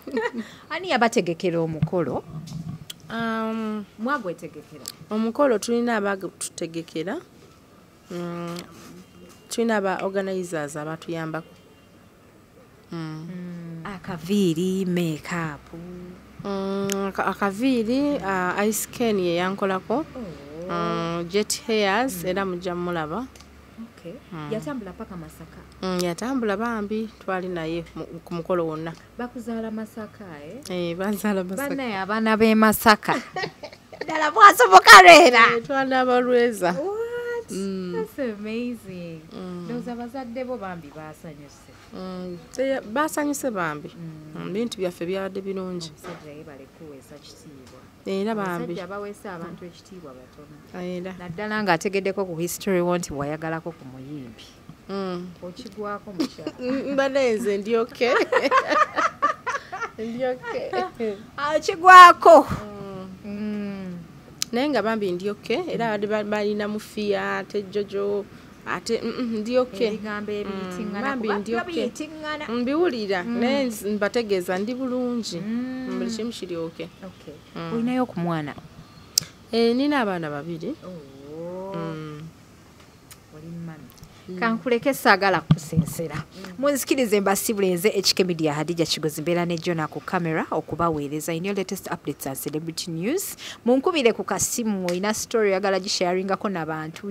Ani yabategekera omukolo? Mwagwetegekera. Omukolo tulina abatutegekera. Tulina aba organizers abatuyambako. Akaviiri, makeup. Akaviiri ice can ye yankolako jet hairs era mujja mulaba. Okay. Yatambula paka Masaka. Yatambula bambi twali naye ku mukolo wonna. Bakuzaala Masaka bazaala Masaka. Bana abaana b'e Masaka. Dala bwasoboka leera. Twana abalweza. What? That's amazing. Those abazadde bo bambi baasanyuse. Baasanyuse bambi. Bintu byaffe byabadde birungi. Omusajja yebale kuweesa kitiibwa. Era bambi. Omusajja baweesa abantu ekitiibwa batono. Era. Naddala ng'ategeddeko ku history wonti wayagalako ku muyimbi. Okigwako mukyala. Mbanenze ndyoke. Ndyoke. Okigwako. Naye nga bambi ndyoke era balina mufiya ate Jojo ate ndyoke. Ebigambo ebiyitingana bambi ndyoke. Mbiwulira naye mbategeeza ndi bulungi. Buli kimu kiryoke. Okay. Olinayo ku mwana? Nina abaana 2. Oli mami. Kankuleke saagala kusensera. Munzikirize mbasibulenze HK Media Hadija Kigozi mbeera ne Jona ku camera okubaweereza in your latest updates and celebrity news. Munkubire ku kasimu olina story yagala gisharingako n'abantu.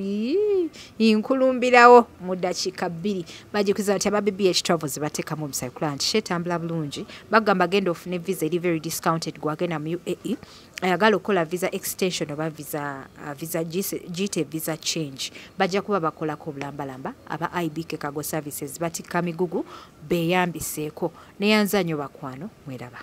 Inkulumbirawo mu dakiika 2. Bagikuza nti aba BBH Travels bateekamu omusayikula nti shetambula bulungi. Bagamba genda ofune visa eri very discounted gwagenda mu UAE. Ayagala okola visa extension oba visa gite visa change. Bajja kuba bakolako bulambalamba aba IBK Cargo Services batika migugu beyambiseeko neyanza nnyo bakwano mweraba.